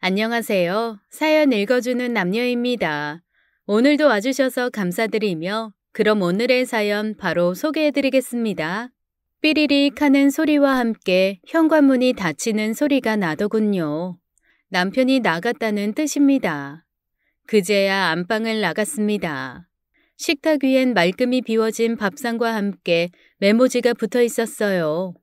안녕하세요. 사연 읽어주는 남녀입니다. 오늘도 와주셔서 감사드리며 그럼 오늘의 사연 바로 소개해드리겠습니다. 삐리릭 하는 소리와 함께 현관문이 닫히는 소리가 나더군요. 남편이 나갔다는 뜻입니다. 그제야 안방을 나갔습니다. 식탁 위엔 말끔히 비워진 밥상과 함께 메모지가 붙어 있었어요.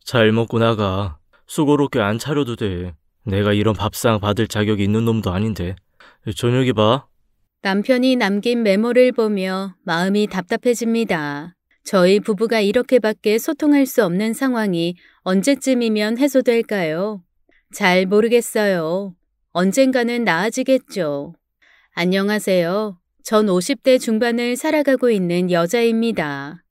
잘 먹고 나가. 수고롭게 안 차려도 돼. 내가 이런 밥상 받을 자격이 있는 놈도 아닌데. 저녁에 봐. 남편이 남긴 메모를 보며 마음이 답답해집니다. 저희 부부가 이렇게밖에 소통할 수 없는 상황이 언제쯤이면 해소될까요? 잘 모르겠어요. 언젠가는 나아지겠죠. 안녕하세요. 전 50대 중반을 살아가고 있는 여자입니다.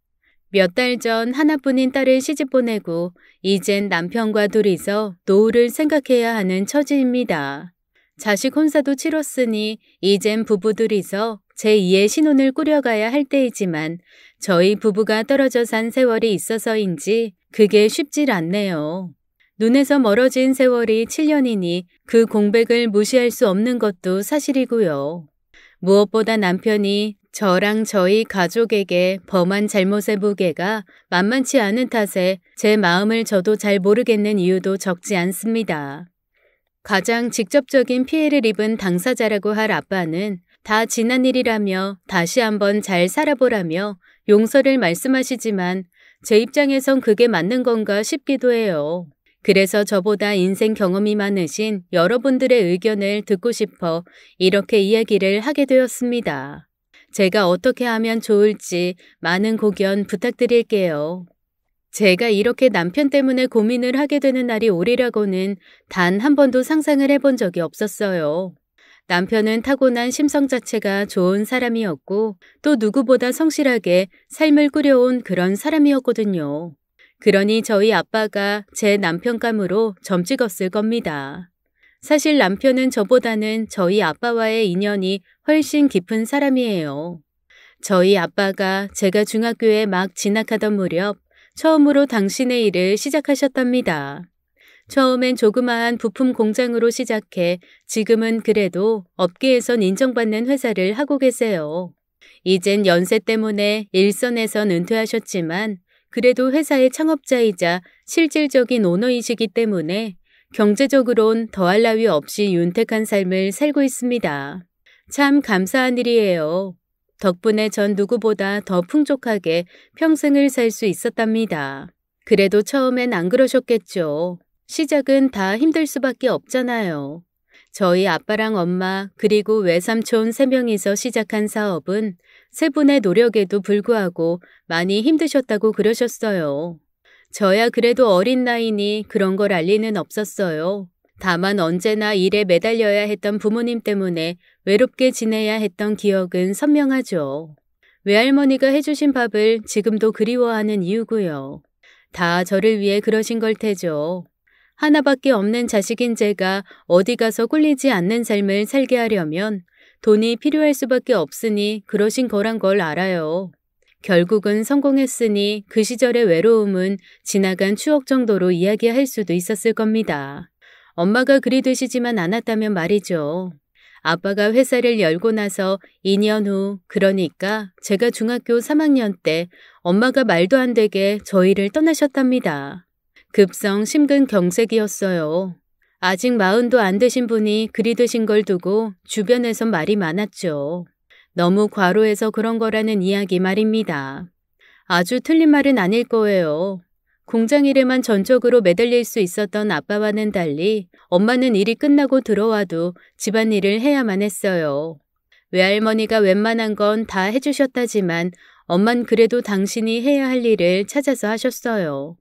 몇 달 전 하나뿐인 딸을 시집 보내고 이젠 남편과 둘이서 노후를 생각해야 하는 처지입니다. 자식 혼사도 치렀으니 이젠 부부 둘이서 제2의 신혼을 꾸려가야 할 때이지만 저희 부부가 떨어져 산 세월이 있어서인지 그게 쉽질 않네요. 눈에서 멀어진 세월이 7년이니 그 공백을 무시할 수 없는 것도 사실이고요. 무엇보다 남편이 저랑 저희 가족에게 범한 잘못의 무게가 만만치 않은 탓에 제 마음을 저도 잘 모르겠는 이유도 적지 않습니다. 가장 직접적인 피해를 입은 당사자라고 할 아빠는 다 지난 일이라며 다시 한번 잘 살아보라며 용서를 말씀하시지만 제 입장에선 그게 맞는 건가 싶기도 해요. 그래서 저보다 인생 경험이 많으신 여러분들의 의견을 듣고 싶어 이렇게 이야기를 하게 되었습니다. 제가 어떻게 하면 좋을지 많은 고견 부탁드릴게요. 제가 이렇게 남편 때문에 고민을 하게 되는 날이 오리라고는 단 한 번도 상상을 해본 적이 없었어요. 남편은 타고난 심성 자체가 좋은 사람이었고 또 누구보다 성실하게 삶을 꾸려온 그런 사람이었거든요. 그러니 저희 아빠가 제 남편감으로 점 찍었을 겁니다. 사실 남편은 저보다는 저희 아빠와의 인연이 훨씬 깊은 사람이에요. 저희 아빠가 제가 중학교에 막 진학하던 무렵 처음으로 당신의 일을 시작하셨답니다. 처음엔 조그마한 부품 공장으로 시작해 지금은 그래도 업계에선 인정받는 회사를 하고 계세요. 이젠 연세 때문에 일선에선 은퇴하셨지만 그래도 회사의 창업자이자 실질적인 오너이시기 때문에 경제적으론 더할 나위 없이 윤택한 삶을 살고 있습니다. 참 감사한 일이에요. 덕분에 전 누구보다 더 풍족하게 평생을 살 수 있었답니다. 그래도 처음엔 안 그러셨겠죠. 시작은 다 힘들 수밖에 없잖아요. 저희 아빠랑 엄마 그리고 외삼촌 3명이서 시작한 사업은 세 분의 노력에도 불구하고 많이 힘드셨다고 그러셨어요. 저야 그래도 어린 나이니 그런 걸 알 리는 없었어요. 다만 언제나 일에 매달려야 했던 부모님 때문에 외롭게 지내야 했던 기억은 선명하죠. 외할머니가 해주신 밥을 지금도 그리워하는 이유고요. 다 저를 위해 그러신 걸 테죠. 하나밖에 없는 자식인 제가 어디 가서 꿀리지 않는 삶을 살게 하려면 돈이 필요할 수밖에 없으니 그러신 거란 걸 알아요. 결국은 성공했으니 그 시절의 외로움은 지나간 추억 정도로 이야기할 수도 있었을 겁니다. 엄마가 그리 되시지만 않았다면 말이죠. 아빠가 회사를 열고 나서 2년 후, 그러니까 제가 중학교 3학년 때 엄마가 말도 안 되게 저희를 떠나셨답니다. 급성 심근경색이었어요. 아직 40도 안 되신 분이 그리 되신 걸 두고 주변에선 말이 많았죠. 너무 과로해서 그런 거라는 이야기 말입니다. 아주 틀린 말은 아닐 거예요. 공장 일에만 전적으로 매달릴 수 있었던 아빠와는 달리 엄마는 일이 끝나고 들어와도 집안일을 해야만 했어요. 외할머니가 웬만한 건 다 해주셨다지만 엄만 그래도 당신이 해야 할 일을 찾아서 하셨어요.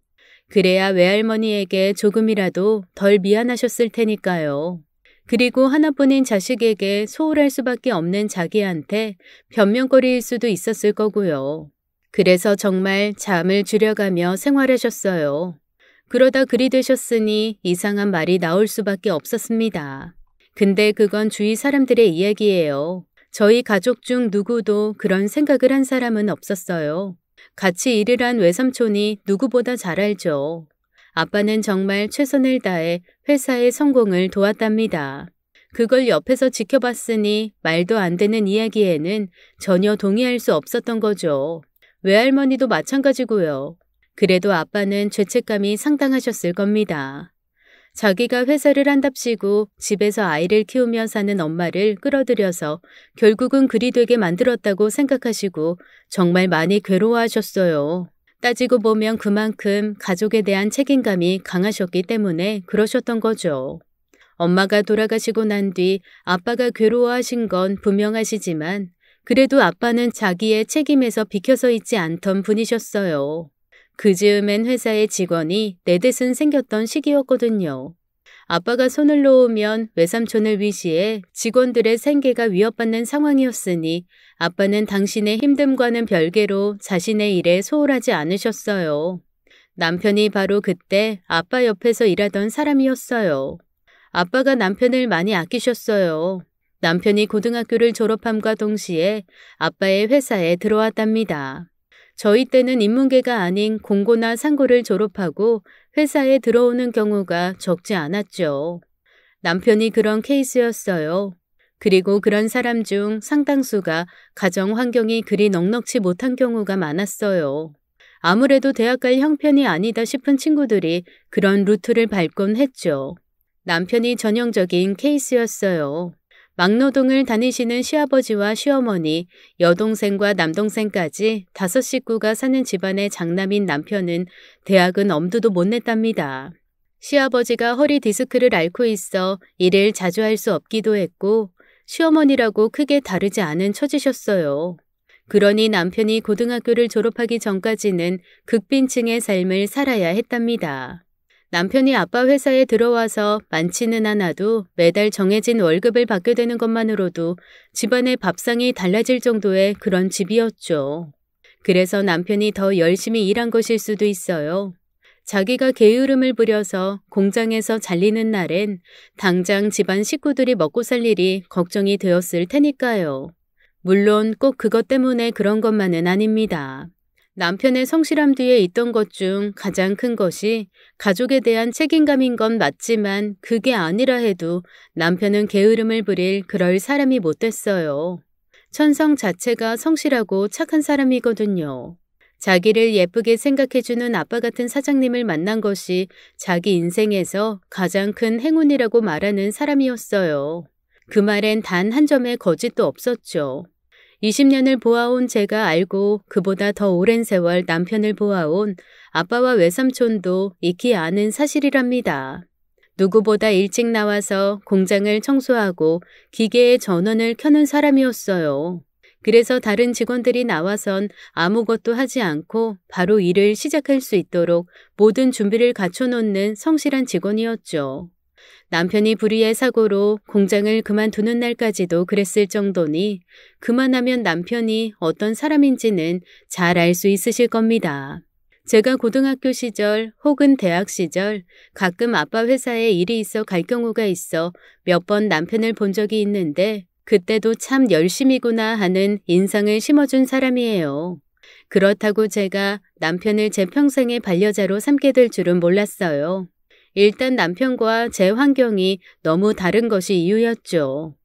그래야 외할머니에게 조금이라도 덜 미안하셨을 테니까요. 그리고 하나뿐인 자식에게 소홀할 수밖에 없는 자기한테 변명거리일 수도 있었을 거고요. 그래서 정말 잠을 줄여가며 생활하셨어요. 그러다 그리 되셨으니 이상한 말이 나올 수밖에 없었습니다. 근데 그건 주위 사람들의 이야기예요. 저희 가족 중 누구도 그런 생각을 한 사람은 없었어요. 같이 일을 한 외삼촌이 누구보다 잘 알죠. 아빠는 정말 최선을 다해 회사의 성공을 도왔답니다. 그걸 옆에서 지켜봤으니 말도 안 되는 이야기에는 전혀 동의할 수 없었던 거죠. 외할머니도 마찬가지고요. 그래도 아빠는 죄책감이 상당하셨을 겁니다. 자기가 회사를 한답시고 집에서 아이를 키우며 사는 엄마를 끌어들여서 결국은 그리 되게 만들었다고 생각하시고 정말 많이 괴로워하셨어요. 따지고 보면 그만큼 가족에 대한 책임감이 강하셨기 때문에 그러셨던 거죠. 엄마가 돌아가시고 난 뒤 아빠가 괴로워하신 건 분명하시지만 그래도 아빠는 자기의 책임에서 비켜서 있지 않던 분이셨어요. 그 즈음엔 회사의 직원이 네댓은 생겼던 시기였거든요. 아빠가 손을 놓으면 외삼촌을 위시해 직원들의 생계가 위협받는 상황이었으니 아빠는 당신의 힘듦과는 별개로 자신의 일에 소홀하지 않으셨어요. 남편이 바로 그때 아빠 옆에서 일하던 사람이었어요. 아빠가 남편을 많이 아끼셨어요. 남편이 고등학교를 졸업함과 동시에 아빠의 회사에 들어왔답니다. 저희 때는 인문계가 아닌 공고나 상고를 졸업하고 회사에 들어오는 경우가 적지 않았죠. 남편이 그런 케이스였어요. 그리고 그런 사람 중 상당수가 가정 환경이 그리 넉넉지 못한 경우가 많았어요. 아무래도 대학 갈 형편이 아니다 싶은 친구들이 그런 루트를 밟곤 했죠. 남편이 전형적인 케이스였어요. 막노동을 다니시는 시아버지와 시어머니, 여동생과 남동생까지 5 식구가 사는 집안의 장남인 남편은 대학은 엄두도 못 냈답니다. 시아버지가 허리 디스크를 앓고 있어 일을 자주 할 수 없기도 했고 시어머니라고 크게 다르지 않은 처지셨어요. 그러니 남편이 고등학교를 졸업하기 전까지는 극빈층의 삶을 살아야 했답니다. 남편이 아빠 회사에 들어와서 많지는 않아도 매달 정해진 월급을 받게 되는 것만으로도 집안의 밥상이 달라질 정도의 그런 집이었죠. 그래서 남편이 더 열심히 일한 것일 수도 있어요. 자기가 게으름을 부려서 공장에서 잘리는 날엔 당장 집안 식구들이 먹고 살 일이 걱정이 되었을 테니까요. 물론 꼭 그것 때문에 그런 것만은 아닙니다. 남편의 성실함 뒤에 있던 것 중 가장 큰 것이 가족에 대한 책임감인 건 맞지만 그게 아니라 해도 남편은 게으름을 부릴 그럴 사람이 못 됐어요. 천성 자체가 성실하고 착한 사람이거든요. 자기를 예쁘게 생각해주는 아빠 같은 사장님을 만난 것이 자기 인생에서 가장 큰 행운이라고 말하는 사람이었어요. 그 말엔 단 한 점의 거짓도 없었죠. 20년을 보아온 제가 알고 그보다 더 오랜 세월 남편을 보아온 아빠와 외삼촌도 익히 아는 사실이랍니다. 누구보다 일찍 나와서 공장을 청소하고 기계의 전원을 켜는 사람이었어요. 그래서 다른 직원들이 나와선 아무것도 하지 않고 바로 일을 시작할 수 있도록 모든 준비를 갖춰놓는 성실한 직원이었죠. 남편이 불의의 사고로 공장을 그만두는 날까지도 그랬을 정도니 그만하면 남편이 어떤 사람인지는 잘 알 수 있으실 겁니다. 제가 고등학교 시절 혹은 대학 시절 가끔 아빠 회사에 일이 있어 갈 경우가 있어 몇 번 남편을 본 적이 있는데 그때도 참 열심이구나 하는 인상을 심어준 사람이에요. 그렇다고 제가 남편을 제 평생의 반려자로 삼게 될 줄은 몰랐어요. 일단 남편과 제 환경이 너무 다른 것이 이유였죠.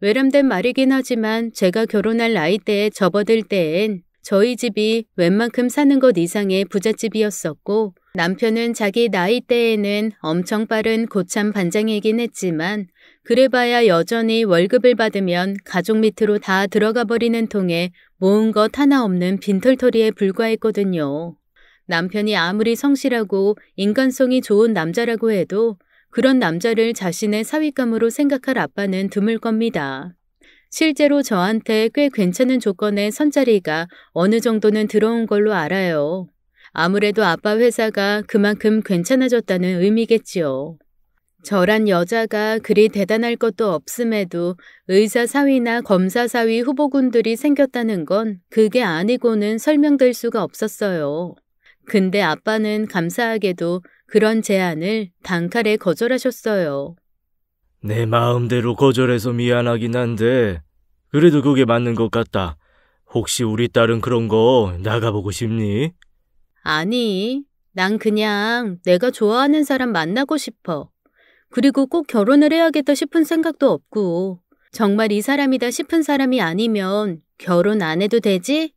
외람된 말이긴 하지만 제가 결혼할 나이대에 접어들 때엔 저희 집이 웬만큼 사는 것 이상의 부잣집이었었고 남편은 자기 나이대에는 엄청 빠른 고참 반장이긴 했지만 그래봐야 여전히 월급을 받으면 가족 밑으로 다 들어가 버리는 통에 모은 것 하나 없는 빈털터리에 불과했거든요. 남편이 아무리 성실하고 인간성이 좋은 남자라고 해도 그런 남자를 자신의 사윗감으로 생각할 아빠는 드물 겁니다. 실제로 저한테 꽤 괜찮은 조건의 선자리가 어느 정도는 들어온 걸로 알아요. 아무래도 아빠 회사가 그만큼 괜찮아졌다는 의미겠지요. 저란 여자가 그리 대단할 것도 없음에도 의사 사위나 검사 사위 후보군들이 생겼다는 건 그게 아니고는 설명될 수가 없었어요. 근데 아빠는 감사하게도 그런 제안을 단칼에 거절하셨어요. 내 마음대로 거절해서 미안하긴 한데 그래도 그게 맞는 것 같다. 혹시 우리 딸은 그런 거 나가보고 싶니? 아니, 난 그냥 내가 좋아하는 사람 만나고 싶어. 그리고 꼭 결혼을 해야겠다 싶은 생각도 없고, 정말 이 사람이다 싶은 사람이 아니면 결혼 안 해도 되지?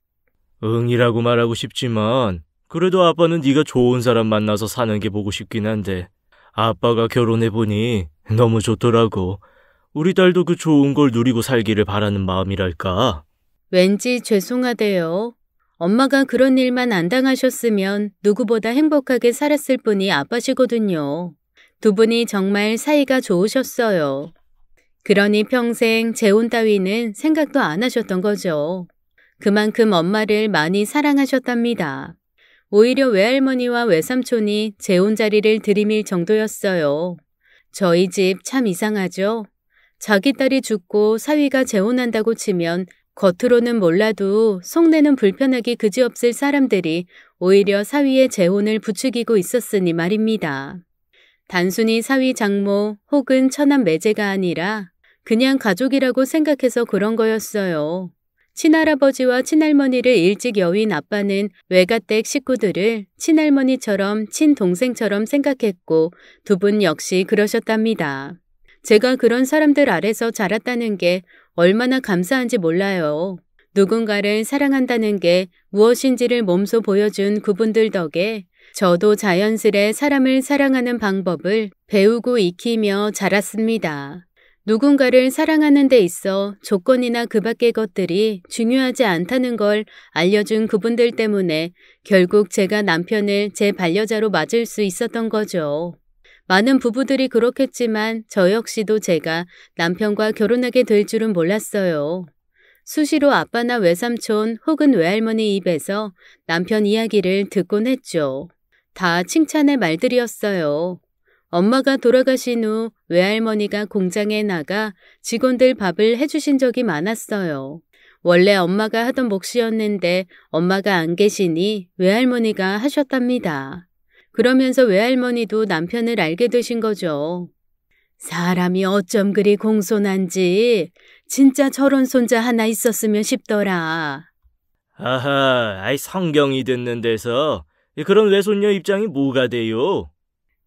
응이라고 말하고 싶지만 그래도 아빠는 네가 좋은 사람 만나서 사는 게 보고 싶긴 한데 아빠가 결혼해보니 너무 좋더라고. 우리 딸도 그 좋은 걸 누리고 살기를 바라는 마음이랄까. 왠지 죄송하대요. 엄마가 그런 일만 안 당하셨으면 누구보다 행복하게 살았을 분이 아빠시거든요. 두 분이 정말 사이가 좋으셨어요. 그러니 평생 재혼 따위는 생각도 안 하셨던 거죠. 그만큼 엄마를 많이 사랑하셨답니다. 오히려 외할머니와 외삼촌이 재혼 자리를 들이밀 정도였어요. 저희 집 참 이상하죠? 자기 딸이 죽고 사위가 재혼한다고 치면 겉으로는 몰라도 속내는 불편하기 그지없을 사람들이 오히려 사위의 재혼을 부추기고 있었으니 말입니다. 단순히 사위 장모 혹은 처남 매제가 아니라 그냥 가족이라고 생각해서 그런 거였어요. 친할아버지와 친할머니를 일찍 여윈 아빠는 외가댁 식구들을 친할머니처럼 친동생처럼 생각했고 두 분 역시 그러셨답니다. 제가 그런 사람들 아래서 자랐다는 게 얼마나 감사한지 몰라요. 누군가를 사랑한다는 게 무엇인지를 몸소 보여준 그분들 덕에 저도 자연스레 사람을 사랑하는 방법을 배우고 익히며 자랐습니다. 누군가를 사랑하는 데 있어 조건이나 그 밖의 것들이 중요하지 않다는 걸 알려준 그분들 때문에 결국 제가 남편을 제 반려자로 맞을 수 있었던 거죠. 많은 부부들이 그렇겠지만 저 역시도 제가 남편과 결혼하게 될 줄은 몰랐어요. 수시로 아빠나 외삼촌 혹은 외할머니 입에서 남편 이야기를 듣곤 했죠. 다 칭찬의 말들이었어요. 엄마가 돌아가신 후 외할머니가 공장에 나가 직원들 밥을 해주신 적이 많았어요. 원래 엄마가 하던 몫이었는데 엄마가 안 계시니 외할머니가 하셨답니다. 그러면서 외할머니도 남편을 알게 되신 거죠. 사람이 어쩜 그리 공손한지 진짜 저런 손자 하나 있었으면 싶더라. 아하, 아이 성경이 듣는 데서 그런 외손녀 입장이 뭐가 돼요?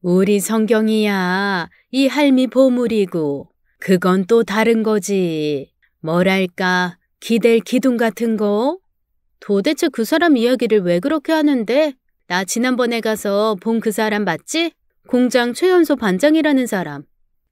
우리 성경이야 이 할미 보물이고 그건 또 다른 거지. 뭐랄까 기댈 기둥 같은 거? 도대체 그 사람 이야기를 왜 그렇게 하는데? 나 지난번에 가서 본 그 사람 맞지? 공장 최연소 반장이라는 사람.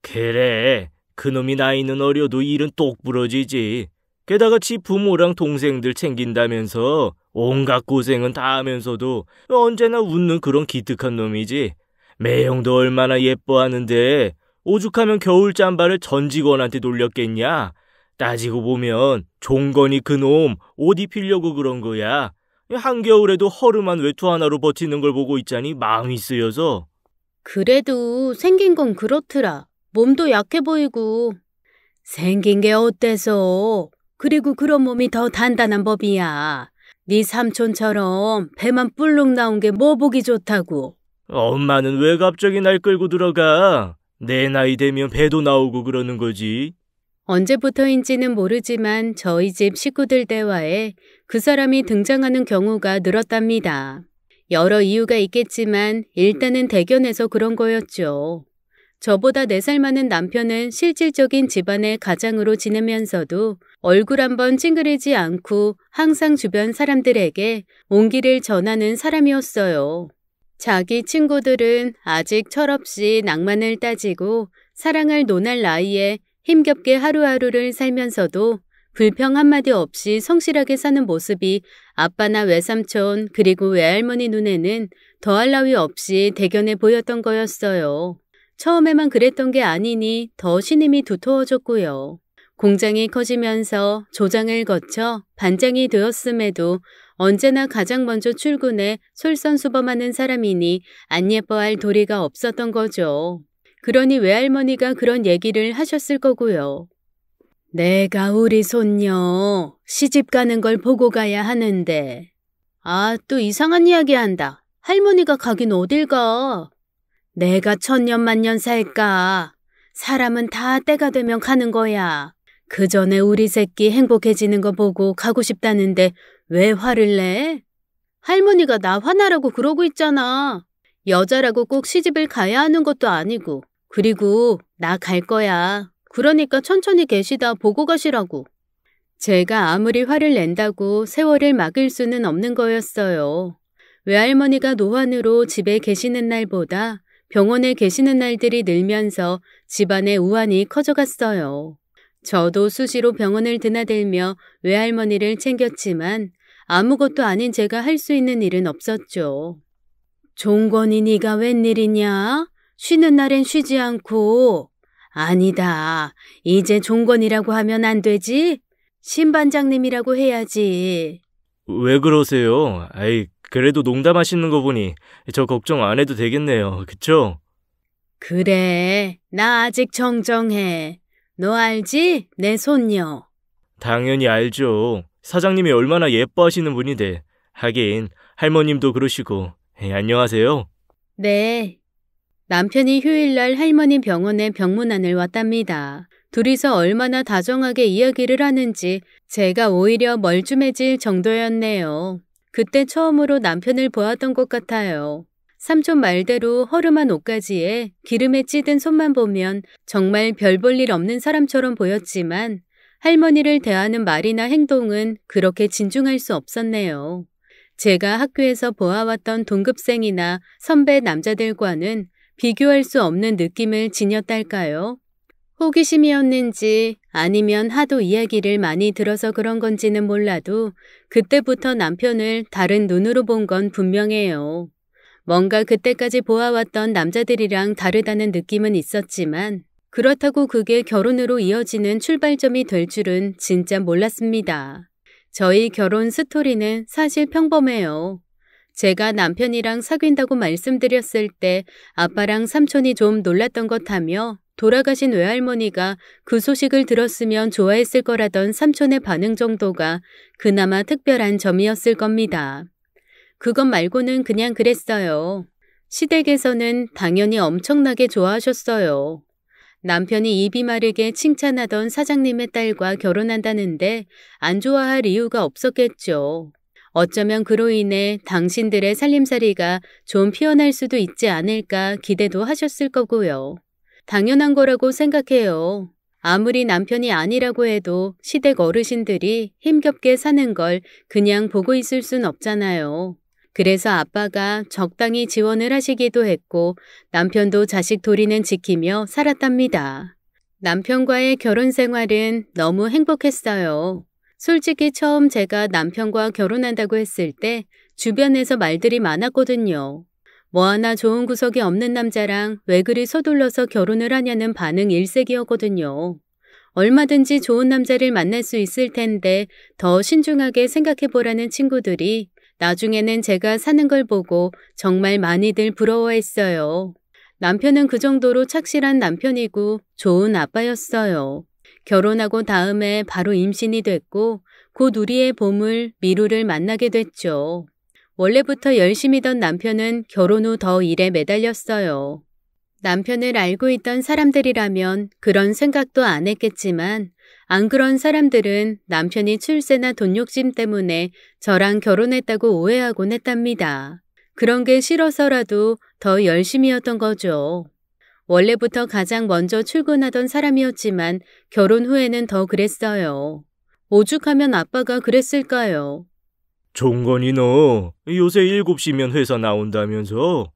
그래, 그놈이 나이는 어려도 일은 똑부러지지. 게다가 지 부모랑 동생들 챙긴다면서 온갖 고생은 다 하면서도 언제나 웃는 그런 기특한 놈이지. 매형도 얼마나 예뻐하는데 오죽하면 겨울 잠바를 전 직원한테 돌렸겠냐? 따지고 보면 종건이 그놈 옷 입히려고 그런 거야. 한겨울에도 허름한 외투 하나로 버티는 걸 보고 있자니 마음이 쓰여서. 그래도 생긴 건 그렇더라. 몸도 약해 보이고. 생긴 게 어때서? 그리고 그런 몸이 더 단단한 법이야. 네 삼촌처럼 배만 뿔룩 나온 게 뭐 보기 좋다고. 엄마는 왜 갑자기 날 끌고 들어가? 내 나이 되면 배도 나오고 그러는 거지. 언제부터인지는 모르지만 저희 집 식구들 대화에 그 사람이 등장하는 경우가 늘었답니다. 여러 이유가 있겠지만 일단은 대견해서 그런 거였죠. 저보다 4살 많은 남편은 실질적인 집안의 가장으로 지내면서도 얼굴 한번 찡그리지 않고 항상 주변 사람들에게 온기를 전하는 사람이었어요. 자기 친구들은 아직 철없이 낭만을 따지고 사랑을 논할 나이에 힘겹게 하루하루를 살면서도 불평 한마디 없이 성실하게 사는 모습이 아빠나 외삼촌 그리고 외할머니 눈에는 더할 나위 없이 대견해 보였던 거였어요. 처음에만 그랬던 게 아니니 더 신임이 두터워졌고요. 공장이 커지면서 조장을 거쳐 반장이 되었음에도 언제나 가장 먼저 출근해 솔선수범하는 사람이니 안 예뻐할 도리가 없었던 거죠. 그러니 외할머니가 그런 얘기를 하셨을 거고요. 내가 우리 손녀 시집 가는 걸 보고 가야 하는데. 아, 또 이상한 이야기 한다. 할머니가 가긴 어딜 가. 내가 천년만년 살까. 사람은 다 때가 되면 가는 거야. 그 전에 우리 새끼 행복해지는 거 보고 가고 싶다는데 왜 화를 내? 할머니가 나 화나라고 그러고 있잖아. 여자라고 꼭 시집을 가야 하는 것도 아니고 그리고 나 갈 거야. 그러니까 천천히 계시다 보고 가시라고. 제가 아무리 화를 낸다고 세월을 막을 수는 없는 거였어요. 외할머니가 노환으로 집에 계시는 날보다 병원에 계시는 날들이 늘면서 집안의 우환이 커져갔어요. 저도 수시로 병원을 드나들며 외할머니를 챙겼지만 아무것도 아닌 제가 할 수 있는 일은 없었죠. 종건이 네가 웬일이냐? 쉬는 날엔 쉬지 않고. 아니다. 이제 종건이라고 하면 안 되지? 신반장님이라고 해야지. 왜 그러세요? 아이, 그래도 농담하시는 거 보니 저 걱정 안 해도 되겠네요. 그쵸? 그래, 나 아직 정정해. 너 알지? 내 손녀. 당연히 알죠. 사장님이 얼마나 예뻐하시는 분인데. 하긴 할머님도 그러시고. 안녕하세요. 네. 남편이 휴일날 할머니 병원에 병문안을 왔답니다. 둘이서 얼마나 다정하게 이야기를 하는지 제가 오히려 멀뚱해질 정도였네요. 그때 처음으로 남편을 보았던 것 같아요. 삼촌 말대로 허름한 옷가지에 기름에 찌든 손만 보면 정말 별 볼 일 없는 사람처럼 보였지만 할머니를 대하는 말이나 행동은 그렇게 진중할 수 없었네요. 제가 학교에서 보아왔던 동급생이나 선배 남자들과는 비교할 수 없는 느낌을 지녔달까요? 호기심이었는지 아니면 하도 이야기를 많이 들어서 그런 건지는 몰라도 그때부터 남편을 다른 눈으로 본 건 분명해요. 뭔가 그때까지 보아왔던 남자들이랑 다르다는 느낌은 있었지만 그렇다고 그게 결혼으로 이어지는 출발점이 될 줄은 진짜 몰랐습니다. 저희 결혼 스토리는 사실 평범해요. 제가 남편이랑 사귄다고 말씀드렸을 때 아빠랑 삼촌이 좀 놀랐던 것 하며 돌아가신 외할머니가 그 소식을 들었으면 좋아했을 거라던 삼촌의 반응 정도가 그나마 특별한 점이었을 겁니다. 그것 말고는 그냥 그랬어요. 시댁에서는 당연히 엄청나게 좋아하셨어요. 남편이 입이 마르게 칭찬하던 사장님의 딸과 결혼한다는데 안 좋아할 이유가 없었겠죠. 어쩌면 그로 인해 당신들의 살림살이가 좀 피어날 수도 있지 않을까 기대도 하셨을 거고요. 당연한 거라고 생각해요. 아무리 남편이 아니라고 해도 시댁 어르신들이 힘겹게 사는 걸 그냥 보고 있을 순 없잖아요. 그래서 아빠가 적당히 지원을 하시기도 했고 남편도 자식 도리는 지키며 살았답니다. 남편과의 결혼 생활은 너무 행복했어요. 솔직히 처음 제가 남편과 결혼한다고 했을 때 주변에서 말들이 많았거든요. 뭐 하나 좋은 구석이 없는 남자랑 왜 그리 서둘러서 결혼을 하냐는 반응 일색이었거든요. 얼마든지 좋은 남자를 만날 수 있을 텐데 더 신중하게 생각해보라는 친구들이 나중에는 제가 사는 걸 보고 정말 많이들 부러워했어요. 남편은 그 정도로 착실한 남편이고 좋은 아빠였어요. 결혼하고 다음에 바로 임신이 됐고 곧 우리의 보물 미루를 만나게 됐죠. 원래부터 열심히던 남편은 결혼 후 더 일에 매달렸어요. 남편을 알고 있던 사람들이라면 그런 생각도 안 했겠지만 안 그런 사람들은 남편이 출세나 돈 욕심 때문에 저랑 결혼했다고 오해하곤 했답니다. 그런 게 싫어서라도 더 열심히였던 거죠. 원래부터 가장 먼저 출근하던 사람이었지만 결혼 후에는 더 그랬어요. 오죽하면 아빠가 그랬을까요? 종건이 너 요새 7시면 회사 나온다면서?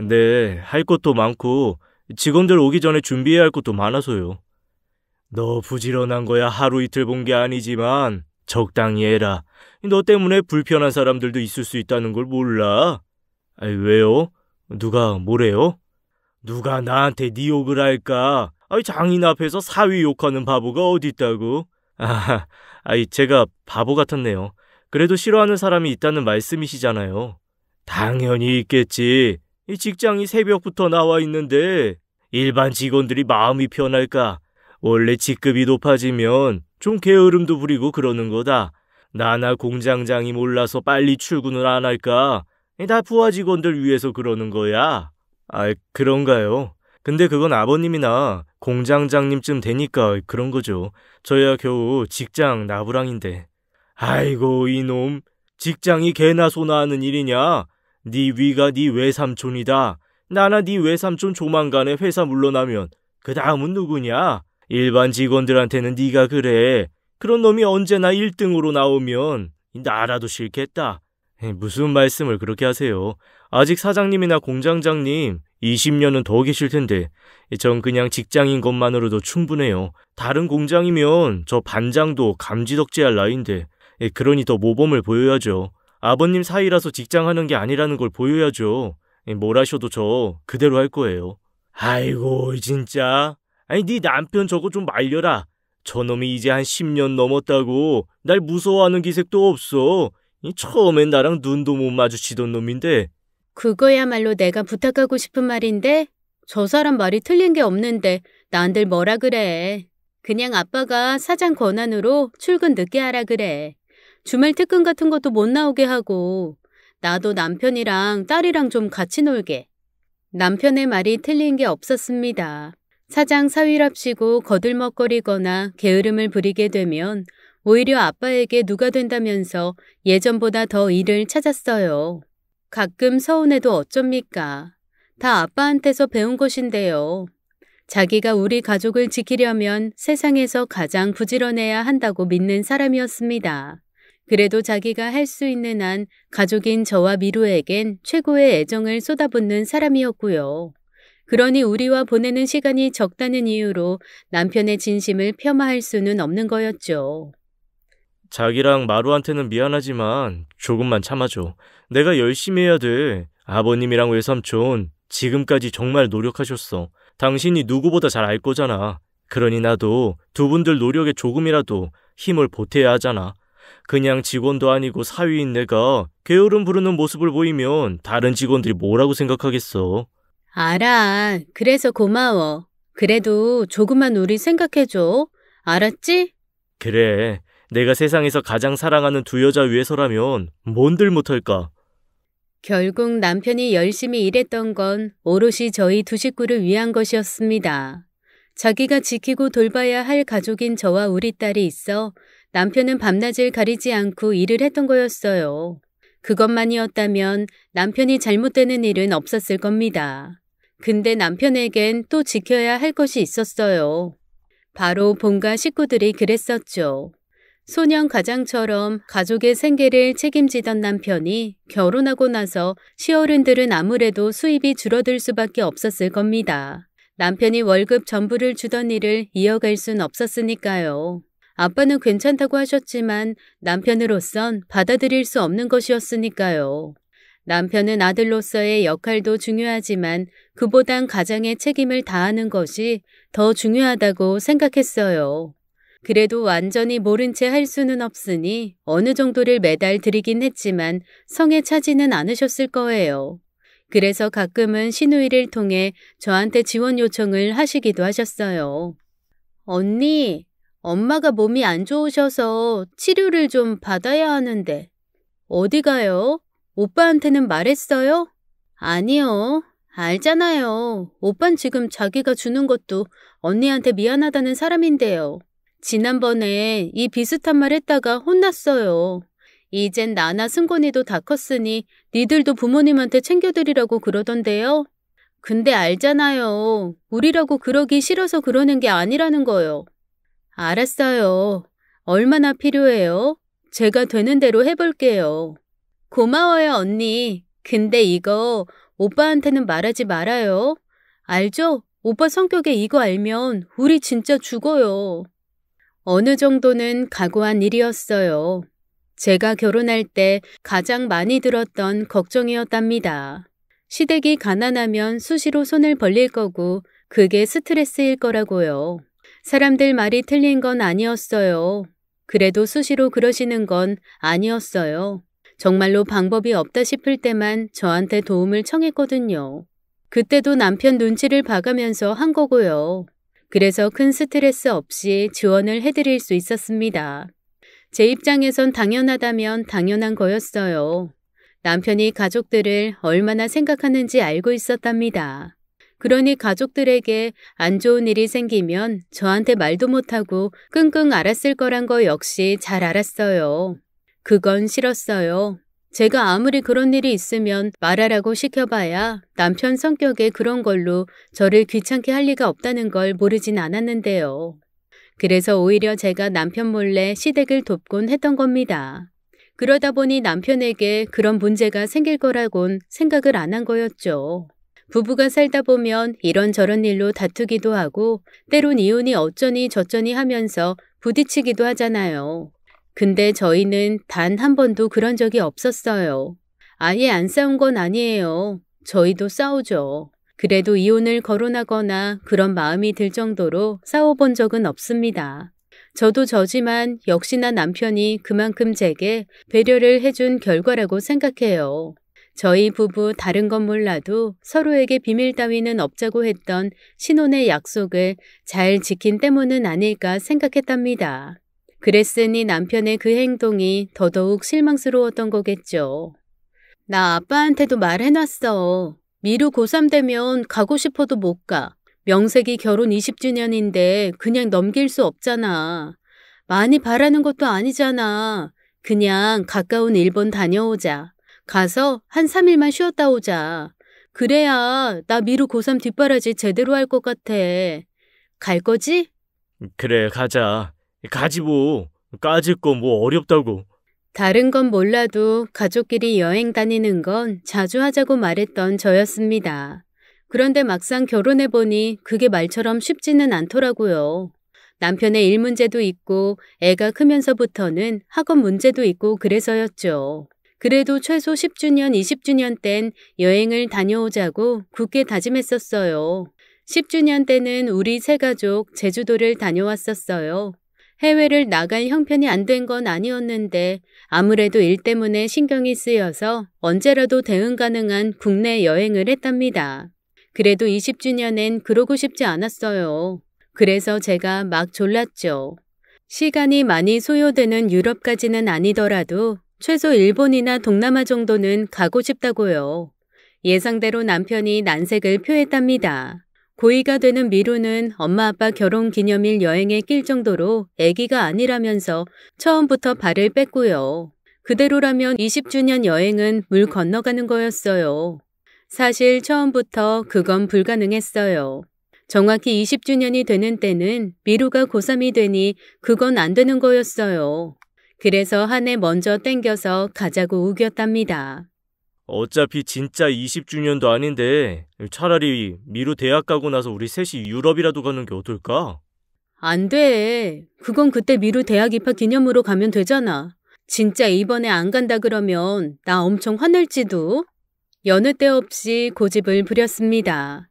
네, 할 것도 많고 직원들 오기 전에 준비해야 할 것도 많아서요. 너 부지런한 거야 하루 이틀 본 게 아니지만 적당히 해라. 너 때문에 불편한 사람들도 있을 수 있다는 걸 몰라? 아니, 왜요? 누가 뭐래요? 누가 나한테 네 욕을 할까? 아니, 장인 앞에서 사위 욕하는 바보가 어디 있다고? 제가 바보 같았네요. 그래도 싫어하는 사람이 있다는 말씀이시잖아요. 당연히 있겠지. 이 직장이 새벽부터 나와 있는데 일반 직원들이 마음이 편할까? 원래 직급이 높아지면 좀 게으름도 부리고 그러는 거다. 나나 공장장이 몰라서 빨리 출근을 안 할까? 다 부하 직원들 위해서 그러는 거야. 그런가요? 근데 그건 아버님이나 공장장님쯤 되니까 그런 거죠. 저야 겨우 직장 나부랑인데. 아이고 이놈, 직장이 개나 소나 하는 일이냐? 네 위가 네 외삼촌이다. 나나 네 외삼촌 조만간에 회사 물러나면 그 다음은 누구냐? 일반 직원들한테는 네가 그래. 그런 놈이 언제나 1등으로 나오면 나라도 싫겠다. 무슨 말씀을 그렇게 하세요. 아직 사장님이나 공장장님 20년은 더 계실 텐데 전 그냥 직장인 것만으로도 충분해요. 다른 공장이면 저 반장도 감지덕지할 나이인데 그러니 더 모범을 보여야죠. 아버님 사이라서 직장하는 게 아니라는 걸 보여야죠. 뭘 하셔도 저 그대로 할 거예요. 아이고 진짜. 아니 네 남편 저거 좀 말려라. 저놈이 이제 한 10년 넘었다고 날 무서워하는 기색도 없어. 처음엔 나랑 눈도 못 마주치던 놈인데. 그거야말로 내가 부탁하고 싶은 말인데 저 사람 말이 틀린 게 없는데 난들 뭐라 그래. 그냥 아빠가 사장 권한으로 출근 늦게 하라 그래. 주말 특근 같은 것도 못 나오게 하고 나도 남편이랑 딸이랑 좀 같이 놀게. 남편의 말이 틀린 게 없었습니다. 사장 사위랍시고 거들먹거리거나 게으름을 부리게 되면 오히려 아빠에게 누가 된다면서 예전보다 더 일을 찾았어요. 가끔 서운해도 어쩝니까? 다 아빠한테서 배운 것인데요. 자기가 우리 가족을 지키려면 세상에서 가장 부지런해야 한다고 믿는 사람이었습니다. 그래도 자기가 할 수 있는 한 가족인 저와 미루에겐 최고의 애정을 쏟아붓는 사람이었고요. 그러니 우리와 보내는 시간이 적다는 이유로 남편의 진심을 폄하할 수는 없는 거였죠. 자기랑 마루한테는 미안하지만 조금만 참아줘. 내가 열심히 해야 돼. 아버님이랑 외삼촌 지금까지 정말 노력하셨어. 당신이 누구보다 잘 알 거잖아. 그러니 나도 두 분들 노력에 조금이라도 힘을 보태야 하잖아. 그냥 직원도 아니고 사위인 내가 게으름 부르는 모습을 보이면 다른 직원들이 뭐라고 생각하겠어. 알아. 그래서 고마워. 그래도 조금만 우리 생각해줘. 알았지? 그래. 내가 세상에서 가장 사랑하는 두 여자 위해서라면 뭔들 못할까? 결국 남편이 열심히 일했던 건 오롯이 저희 두 식구를 위한 것이었습니다. 자기가 지키고 돌봐야 할 가족인 저와 우리 딸이 있어 남편은 밤낮을 가리지 않고 일을 했던 거였어요. 그것만이었다면 남편이 잘못되는 일은 없었을 겁니다. 근데 남편에겐 또 지켜야 할 것이 있었어요. 바로 본가 식구들이 그랬었죠. 소년 가장처럼 가족의 생계를 책임지던 남편이 결혼하고 나서 시어른들은 아무래도 수입이 줄어들 수밖에 없었을 겁니다. 남편이 월급 전부를 주던 일을 이어갈 순 없었으니까요. 아빠는 괜찮다고 하셨지만 남편으로선 받아들일 수 없는 것이었으니까요. 남편은 아들로서의 역할도 중요하지만 그보단 가장의 책임을 다하는 것이 더 중요하다고 생각했어요. 그래도 완전히 모른 채 할 수는 없으니 어느 정도를 매달 드리긴 했지만 성에 차지는 않으셨을 거예요. 그래서 가끔은 시누이를 통해 저한테 지원 요청을 하시기도 하셨어요. 언니, 엄마가 몸이 안 좋으셔서 치료를 좀 받아야 하는데. 어디 가요? 오빠한테는 말했어요? 아니요. 알잖아요. 오빤 지금 자기가 주는 것도 언니한테 미안하다는 사람인데요. 지난번에 이 비슷한 말 했다가 혼났어요. 이젠 나나 승곤이도 다 컸으니 니들도 부모님한테 챙겨드리라고 그러던데요. 근데 알잖아요. 우리라고 그러기 싫어서 그러는 게 아니라는 거요. 알았어요. 얼마나 필요해요? 제가 되는 대로 해볼게요. 고마워요, 언니. 근데 이거 오빠한테는 말하지 말아요. 알죠? 오빠 성격에 이거 알면 우리 진짜 죽어요. 어느 정도는 각오한 일이었어요. 제가 결혼할 때 가장 많이 들었던 걱정이었답니다. 시댁이 가난하면 수시로 손을 벌릴 거고 그게 스트레스일 거라고요. 사람들 말이 틀린 건 아니었어요. 그래도 수시로 그러시는 건 아니었어요. 정말로 방법이 없다 싶을 때만 저한테 도움을 청했거든요. 그때도 남편 눈치를 봐가면서 한 거고요. 그래서 큰 스트레스 없이 지원을 해드릴 수 있었습니다. 제 입장에선 당연하다면 당연한 거였어요. 남편이 가족들을 얼마나 생각하는지 알고 있었답니다. 그러니 가족들에게 안 좋은 일이 생기면 저한테 말도 못하고 끙끙 앓았을 거란 거 역시 잘 알았어요. 그건 싫었어요. 제가 아무리 그런 일이 있으면 말하라고 시켜봐야 남편 성격에 그런 걸로 저를 귀찮게 할 리가 없다는 걸 모르진 않았는데요. 그래서 오히려 제가 남편 몰래 시댁을 돕곤 했던 겁니다. 그러다 보니 남편에게 그런 문제가 생길 거라곤 생각을 안 한 거였죠. 부부가 살다 보면 이런저런 일로 다투기도 하고 때론 이혼이 어쩌니 저쩌니 하면서 부딪히기도 하잖아요. 근데 저희는 단 한 번도 그런 적이 없었어요. 아예 안 싸운 건 아니에요. 저희도 싸우죠. 그래도 이혼을 거론하거나 그런 마음이 들 정도로 싸워본 적은 없습니다. 저도 저지만 역시나 남편이 그만큼 제게 배려를 해준 결과라고 생각해요. 저희 부부 다른 건 몰라도 서로에게 비밀 따위는 없자고 했던 신혼의 약속을 잘 지킨 때문은 아닐까 생각했답니다. 그랬으니 남편의 그 행동이 더더욱 실망스러웠던 거겠죠. 나 아빠한테도 말해놨어. 미루 고3 되면 가고 싶어도 못 가. 명색이 결혼 20주년인데 그냥 넘길 수 없잖아. 많이 바라는 것도 아니잖아. 그냥 가까운 일본 다녀오자. 가서 한 3일만 쉬었다 오자. 그래야 나 미루 고3 뒷바라지 제대로 할 것 같아. 갈 거지? 그래, 가자. 가지 뭐. 까짓 거 뭐 어렵다고. 다른 건 몰라도 가족끼리 여행 다니는 건 자주 하자고 말했던 저였습니다. 그런데 막상 결혼해보니 그게 말처럼 쉽지는 않더라고요. 남편의 일 문제도 있고 애가 크면서부터는 학업 문제도 있고 그래서였죠. 그래도 최소 10주년, 20주년 땐 여행을 다녀오자고 굳게 다짐했었어요. 10주년 때는 우리 세 가족 제주도를 다녀왔었어요. 해외를 나갈 형편이 안 된 건 아니었는데 아무래도 일 때문에 신경이 쓰여서 언제라도 대응 가능한 국내 여행을 했답니다. 그래도 20주년엔 그러고 싶지 않았어요. 그래서 제가 막 졸랐죠. 시간이 많이 소요되는 유럽까지는 아니더라도 최소 일본이나 동남아 정도는 가고 싶다고요. 예상대로 남편이 난색을 표했답니다. 고2가 되는 미루는 엄마 아빠 결혼 기념일 여행에 낄 정도로 아기가 아니라면서 처음부터 발을 뺐고요. 그대로라면 20주년 여행은 물 건너가는 거였어요. 사실 처음부터 그건 불가능했어요. 정확히 20주년이 되는 때는 미루가 고3이 되니 그건 안 되는 거였어요. 그래서 한 해 먼저 땡겨서 가자고 우겼답니다. 어차피 진짜 20주년도 아닌데 차라리 미루 대학 가고 나서 우리 셋이 유럽이라도 가는 게 어떨까? 안 돼. 그건 그때 미루 대학 입학 기념으로 가면 되잖아. 진짜 이번에 안 간다 그러면 나 엄청 화낼지도. 여느 때 없이 고집을 부렸습니다.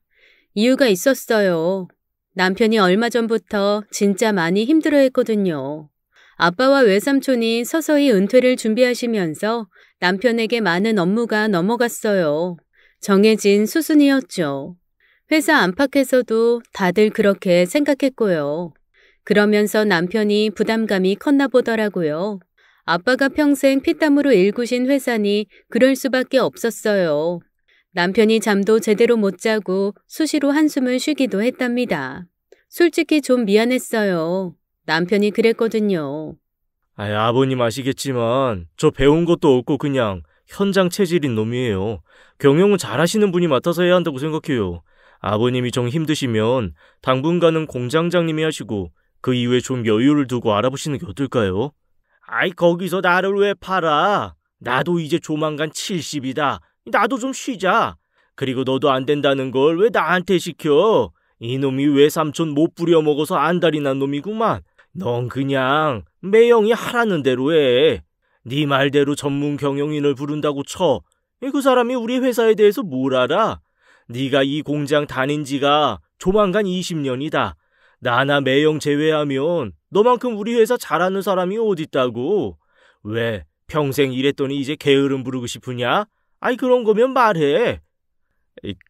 이유가 있었어요. 남편이 얼마 전부터 진짜 많이 힘들어했거든요. 아빠와 외삼촌이 서서히 은퇴를 준비하시면서 남편에게 많은 업무가 넘어갔어요. 정해진 수순이었죠. 회사 안팎에서도 다들 그렇게 생각했고요. 그러면서 남편이 부담감이 컸나 보더라고요. 아빠가 평생 피땀으로 일구신 회사니 그럴 수밖에 없었어요. 남편이 잠도 제대로 못 자고 수시로 한숨을 쉬기도 했답니다. 솔직히 좀 미안했어요. 남편이 그랬거든요. 아버님 아시겠지만 저 배운 것도 없고 그냥 현장 체질인 놈이에요. 경영은 잘하시는 분이 맡아서 해야 한다고 생각해요. 아버님이 정 힘드시면 당분간은 공장장님이 하시고 그 이후에 좀 여유를 두고 알아보시는 게 어떨까요? 거기서 나를 왜 팔아? 나도 이제 조만간 70이다. 나도 좀 쉬자. 그리고 너도 안 된다는 걸 왜 나한테 시켜? 이놈이 외삼촌 못 부려먹어서 안달이 난 놈이구만. 넌 그냥 매형이 하라는 대로 해. 네 말대로 전문 경영인을 부른다고 쳐. 그 사람이 우리 회사에 대해서 뭘 알아? 네가 이 공장 다닌 지가 조만간 20년이다. 나나 매형 제외하면 너만큼 우리 회사 잘하는 사람이 어딨다고. 왜 평생 일했더니 이제 게으름 부르고 싶으냐? 그런 거면 말해.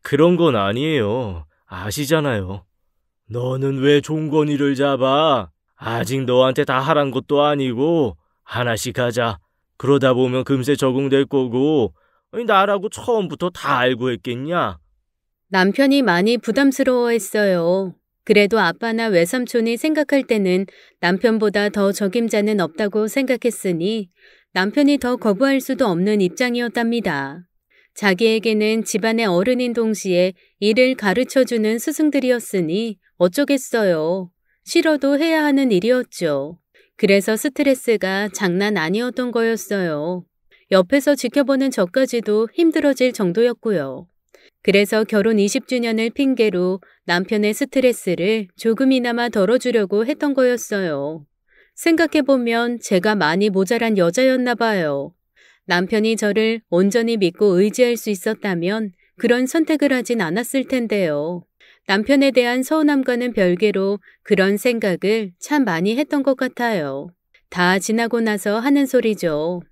그런 건 아니에요. 아시잖아요. 너는 왜 종건이를 잡아? 아직 너한테 다 하란 것도 아니고 하나씩 하자. 그러다 보면 금세 적응될 거고 나라고 처음부터 다 알고 했겠냐? 남편이 많이 부담스러워했어요. 그래도 아빠나 외삼촌이 생각할 때는 남편보다 더 적임자는 없다고 생각했으니 남편이 더 거부할 수도 없는 입장이었답니다. 자기에게는 집안의 어른인 동시에 일을 가르쳐주는 스승들이었으니 어쩌겠어요. 싫어도 해야 하는 일이었죠. 그래서 스트레스가 장난 아니었던 거였어요. 옆에서 지켜보는 저까지도 힘들어질 정도였고요. 그래서 결혼 20주년을 핑계로 남편의 스트레스를 조금이나마 덜어주려고 했던 거였어요. 생각해보면 제가 많이 모자란 여자였나 봐요. 남편이 저를 온전히 믿고 의지할 수 있었다면 그런 선택을 하진 않았을 텐데요. 남편에 대한 서운함과는 별개로 그런 생각을 참 많이 했던 것 같아요. 다 지나고 나서 하는 소리죠.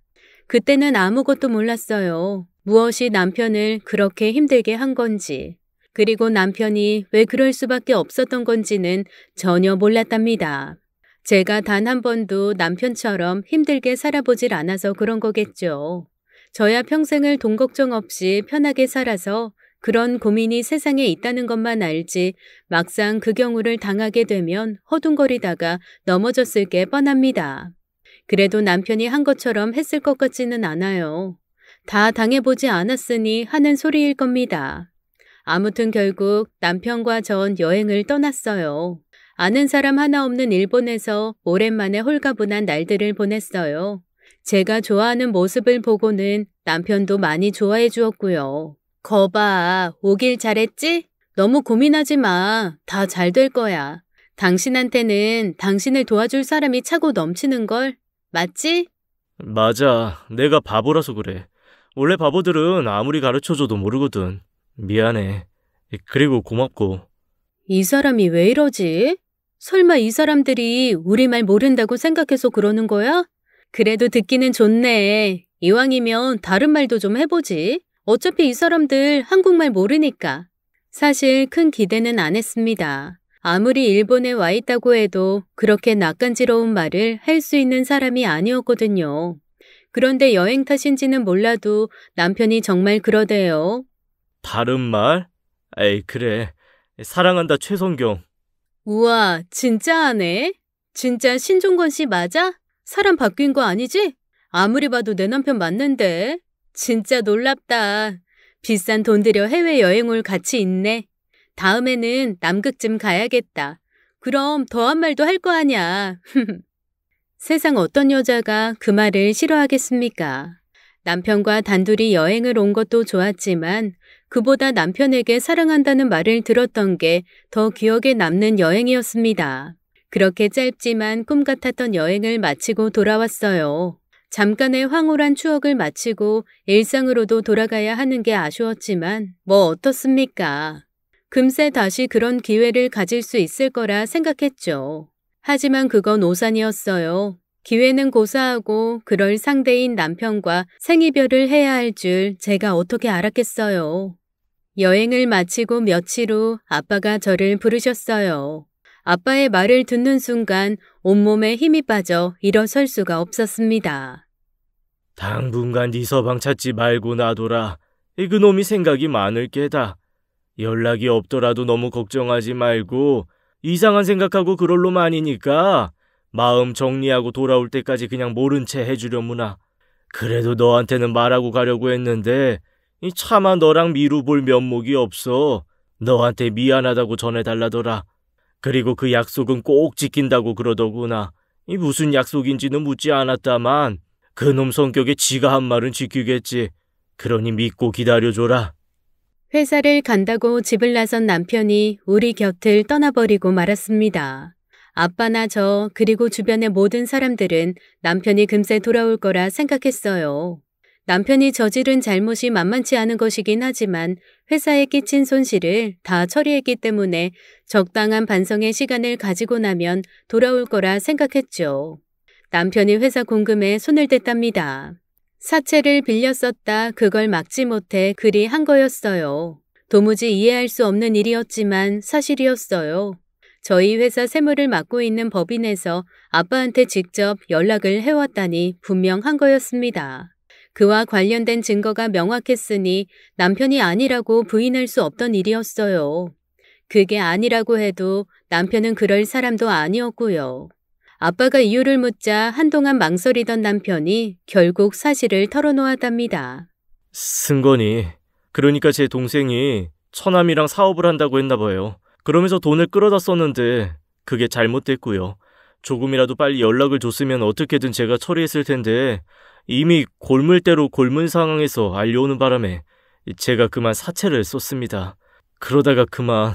그때는 아무것도 몰랐어요. 무엇이 남편을 그렇게 힘들게 한 건지, 그리고 남편이 왜 그럴 수밖에 없었던 건지는 전혀 몰랐답니다. 제가 단 한 번도 남편처럼 힘들게 살아보질 않아서 그런 거겠죠. 저야 평생을 돈 걱정 없이 편하게 살아서 그런 고민이 세상에 있다는 것만 알지 막상 그 경우를 당하게 되면 허둥거리다가 넘어졌을 게 뻔합니다. 그래도 남편이 한 것처럼 했을 것 같지는 않아요. 다 당해보지 않았으니 하는 소리일 겁니다. 아무튼 결국 남편과 전 여행을 떠났어요. 아는 사람 하나 없는 일본에서 오랜만에 홀가분한 날들을 보냈어요. 제가 좋아하는 모습을 보고는 남편도 많이 좋아해 주었고요. 거봐, 오길 잘했지? 너무 고민하지 마. 다 잘 될 거야. 당신한테는 당신을 도와줄 사람이 차고 넘치는걸. 맞지? 맞아. 내가 바보라서 그래. 원래 바보들은 아무리 가르쳐줘도 모르거든. 미안해. 그리고 고맙고. 이 사람이 왜 이러지? 설마 이 사람들이 우리말 모른다고 생각해서 그러는 거야? 그래도 듣기는 좋네. 이왕이면 다른 말도 좀 해보지. 어차피 이 사람들 한국말 모르니까. 사실 큰 기대는 안 했습니다. 아무리 일본에 와 있다고 해도 그렇게 낯간지러운 말을 할 수 있는 사람이 아니었거든요. 그런데 여행 탓인지는 몰라도 남편이 정말 그러대요. 다른 말? 에이, 그래. 사랑한다, 최성경. 우와, 진짜 하네? 진짜 신종건 씨 맞아? 사람 바뀐 거 아니지? 아무리 봐도 내 남편 맞는데. 진짜 놀랍다. 비싼 돈 들여 해외여행 올 가치 있네. 다음에는 남극쯤 가야겠다. 그럼 더한 말도 할 거 아냐. 세상 어떤 여자가 그 말을 싫어하겠습니까? 남편과 단둘이 여행을 온 것도 좋았지만 그보다 남편에게 사랑한다는 말을 들었던 게 더 기억에 남는 여행이었습니다. 그렇게 짧지만 꿈 같았던 여행을 마치고 돌아왔어요. 잠깐의 황홀한 추억을 마치고 일상으로도 돌아가야 하는 게 아쉬웠지만 뭐 어떻습니까? 금세 다시 그런 기회를 가질 수 있을 거라 생각했죠. 하지만 그건 오산이었어요. 기회는 고사하고 그럴 상대인 남편과 생이별을 해야 할 줄 제가 어떻게 알았겠어요. 여행을 마치고 며칠 후 아빠가 저를 부르셨어요. 아빠의 말을 듣는 순간 온몸에 힘이 빠져 일어설 수가 없었습니다. 당분간 네 서방 찾지 말고 놔둬라. 그놈이 생각이 많을 게다. 연락이 없더라도 너무 걱정하지 말고 이상한 생각하고 그럴 놈 아니니까 마음 정리하고 돌아올 때까지 그냥 모른 채 해주려무나. 그래도 너한테는 말하고 가려고 했는데 차마 너랑 미루 볼 면목이 없어. 너한테 미안하다고 전해달라더라. 그리고 그 약속은 꼭 지킨다고 그러더구나. 무슨 약속인지는 묻지 않았다만 그놈 성격에 지가 한 말은 지키겠지. 그러니 믿고 기다려줘라. 회사를 간다고 집을 나선 남편이 우리 곁을 떠나버리고 말았습니다. 아빠나 저 그리고 주변의 모든 사람들은 남편이 금세 돌아올 거라 생각했어요. 남편이 저지른 잘못이 만만치 않은 것이긴 하지만 회사에 끼친 손실을 다 처리했기 때문에 적당한 반성의 시간을 가지고 나면 돌아올 거라 생각했죠. 남편이 회사 공금에 손을 댔답니다. 사채를 빌려 썼다 그걸 막지 못해 그리 한 거였어요. 도무지 이해할 수 없는 일이었지만 사실이었어요. 저희 회사 세무를 맡고 있는 법인에서 아빠한테 직접 연락을 해왔다니 분명한 거였습니다. 그와 관련된 증거가 명확했으니 남편이 아니라고 부인할 수 없던 일이었어요. 그게 아니라고 해도 남편은 그럴 사람도 아니었고요. 아빠가 이유를 묻자 한동안 망설이던 남편이 결국 사실을 털어놓았답니다. 승건이, 그러니까 제 동생이 처남이랑 사업을 한다고 했나 봐요. 그러면서 돈을 끌어다 썼는데 그게 잘못됐고요. 조금이라도 빨리 연락을 줬으면 어떻게든 제가 처리했을 텐데 이미 골물대로 골문 상황에서 알려오는 바람에 제가 그만 사채를 썼습니다. 그러다가 그만.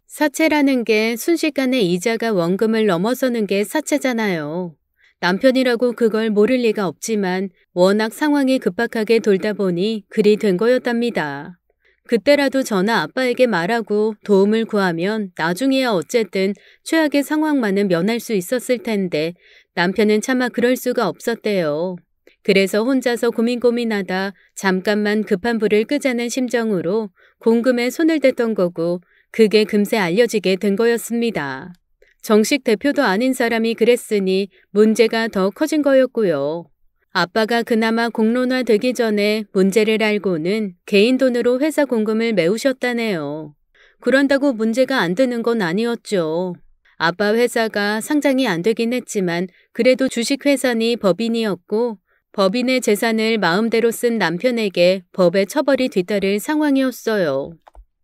사채라는 게 순식간에 이자가 원금을 넘어서는 게 사채잖아요. 남편이라고 그걸 모를 리가 없지만 워낙 상황이 급박하게 돌다 보니 그리 된 거였답니다. 그때라도 저나 아빠에게 말하고 도움을 구하면 나중에야 어쨌든 최악의 상황만은 면할 수 있었을 텐데 남편은 차마 그럴 수가 없었대요. 그래서 혼자서 고민하다 잠깐만 급한 불을 끄자는 심정으로 공금에 손을 댔던 거고 그게 금세 알려지게 된 거였습니다. 정식 대표도 아닌 사람이 그랬으니 문제가 더 커진 거였고요. 아빠가 그나마 공론화되기 전에 문제를 알고는 개인 돈으로 회사 공금을 메우셨다네요. 그런다고 문제가 안 되는 건 아니었죠. 아빠 회사가 상장이 안 되긴 했지만 그래도 주식회사니 법인이었고 법인의 재산을 마음대로 쓴 남편에게 법의 처벌이 뒤따를 상황이었어요.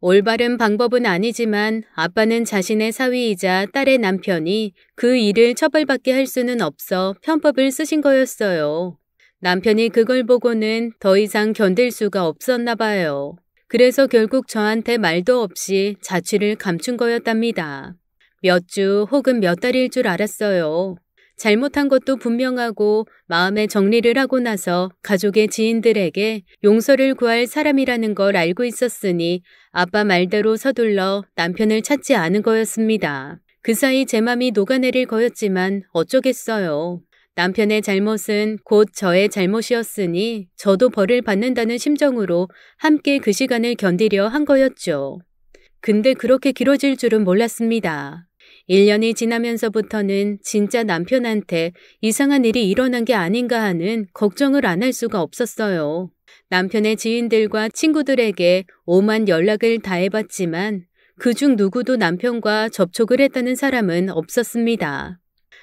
올바른 방법은 아니지만 아빠는 자신의 사위이자 딸의 남편이 그 일을 처벌받게 할 수는 없어 편법을 쓰신 거였어요. 남편이 그걸 보고는 더 이상 견딜 수가 없었나 봐요. 그래서 결국 저한테 말도 없이 자취를 감춘 거였답니다. 몇 주 혹은 몇 달일 줄 알았어요. 잘못한 것도 분명하고 마음의 정리를 하고 나서 가족의 지인들에게 용서를 구할 사람이라는 걸 알고 있었으니 아빠 말대로 서둘러 남편을 찾지 않은 거였습니다. 그 사이 제 맘이 녹아내릴 거였지만 어쩌겠어요. 남편의 잘못은 곧 저의 잘못이었으니 저도 벌을 받는다는 심정으로 함께 그 시간을 견디려 한 거였죠. 근데 그렇게 길어질 줄은 몰랐습니다. 1년이 지나면서부터는 진짜 남편한테 이상한 일이 일어난 게 아닌가 하는 걱정을 안 할 수가 없었어요. 남편의 지인들과 친구들에게 오만 연락을 다 해봤지만 그중 누구도 남편과 접촉을 했다는 사람은 없었습니다.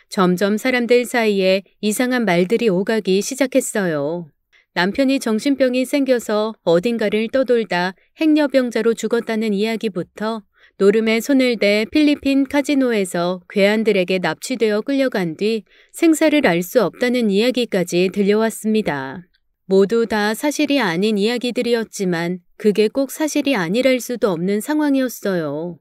점점 사람들 사이에 이상한 말들이 오가기 시작했어요. 남편이 정신병이 생겨서 어딘가를 떠돌다 행여병자로 죽었다는 이야기부터 노름에 손을 대 필리핀 카지노에서 괴한들에게 납치되어 끌려간 뒤 생사를 알 수 없다는 이야기까지 들려왔습니다. 모두 다 사실이 아닌 이야기들이었지만 그게 꼭 사실이 아니랄 수도 없는 상황이었어요.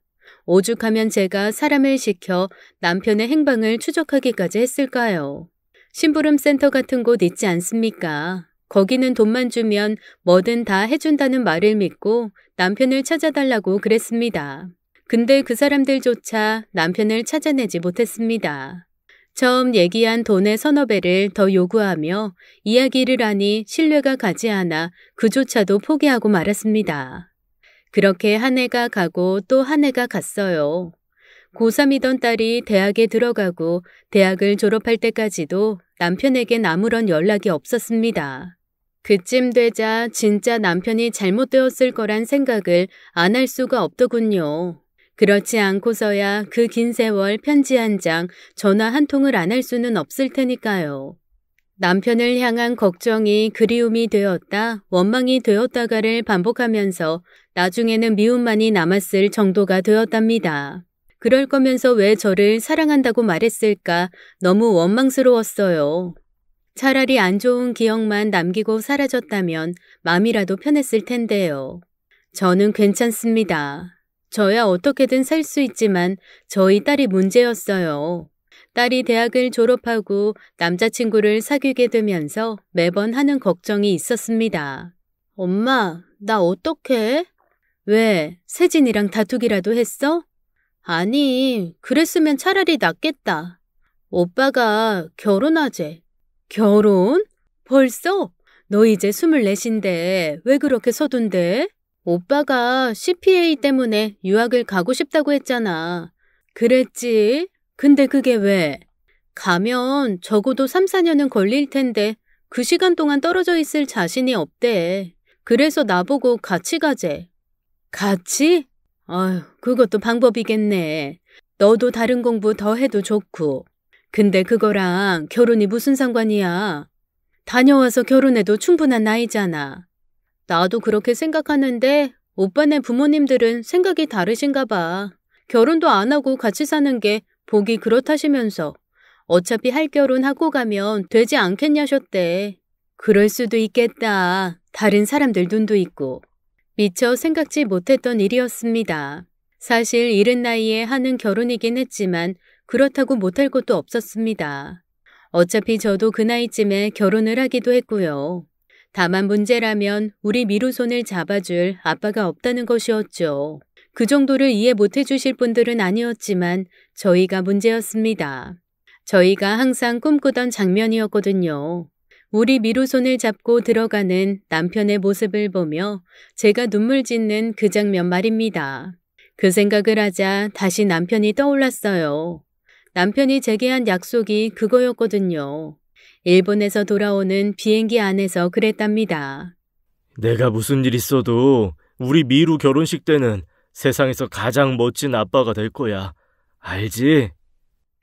오죽하면 제가 사람을 시켜 남편의 행방을 추적하기까지 했을까요? 심부름센터 같은 곳 있지 않습니까? 거기는 돈만 주면 뭐든 다 해준다는 말을 믿고 남편을 찾아달라고 그랬습니다. 근데 그 사람들조차 남편을 찾아내지 못했습니다. 처음 얘기한 돈의 서너 배를 더 요구하며 이야기를 하니 신뢰가 가지 않아 그조차도 포기하고 말았습니다. 그렇게 한 해가 가고 또 한 해가 갔어요. 고3이던 딸이 대학에 들어가고 대학을 졸업할 때까지도 남편에겐 아무런 연락이 없었습니다. 그쯤 되자 진짜 남편이 잘못되었을 거란 생각을 안 할 수가 없더군요. 그렇지 않고서야 그 긴 세월 편지 한 장, 전화 한 통을 안 할 수는 없을 테니까요. 남편을 향한 걱정이 그리움이 되었다, 원망이 되었다가를 반복하면서 나중에는 미움만이 남았을 정도가 되었답니다. 그럴 거면서 왜 저를 사랑한다고 말했을까 너무 원망스러웠어요. 차라리 안 좋은 기억만 남기고 사라졌다면 마음이라도 편했을 텐데요. 저는 괜찮습니다. 저야 어떻게든 살 수 있지만 저희 딸이 문제였어요. 딸이 대학을 졸업하고 남자친구를 사귀게 되면서 매번 하는 걱정이 있었습니다. 엄마, 나 어떡해? 왜? 세진이랑 다투기라도 했어? 아니, 그랬으면 차라리 낫겠다. 오빠가 결혼하재. 결혼? 벌써? 너 이제 24인데 왜 그렇게 서둔대? 오빠가 CPA 때문에 유학을 가고 싶다고 했잖아. 그랬지? 근데 그게 왜? 가면 적어도 3, 4년은 걸릴 텐데 그 시간 동안 떨어져 있을 자신이 없대. 그래서 나보고 같이 가재. 같이? 아휴, 그것도 방법이겠네. 너도 다른 공부 더 해도 좋고. 근데 그거랑 결혼이 무슨 상관이야? 다녀와서 결혼해도 충분한 나이잖아. 나도 그렇게 생각하는데 오빠네 부모님들은 생각이 다르신가 봐. 결혼도 안 하고 같이 사는 게 보기 그렇다시면서 어차피 할 결혼 하고 가면 되지 않겠냐셨대. 그럴 수도 있겠다. 다른 사람들 눈도 있고. 미처 생각지 못했던 일이었습니다. 사실 이른 나이에 하는 결혼이긴 했지만 그렇다고 못할 것도 없었습니다. 어차피 저도 그 나이쯤에 결혼을 하기도 했고요. 다만 문제라면 우리 미루 손을 잡아줄 아빠가 없다는 것이었죠. 그 정도를 이해 못해 주실 분들은 아니었지만 저희가 문제였습니다. 저희가 항상 꿈꾸던 장면이었거든요. 우리 미루 손을 잡고 들어가는 남편의 모습을 보며 제가 눈물 짓는 그 장면 말입니다. 그 생각을 하자 다시 남편이 떠올랐어요. 남편이 제게 한 약속이 그거였거든요. 일본에서 돌아오는 비행기 안에서 그랬답니다. 내가 무슨 일 있어도 우리 미루 결혼식 때는 세상에서 가장 멋진 아빠가 될 거야. 알지?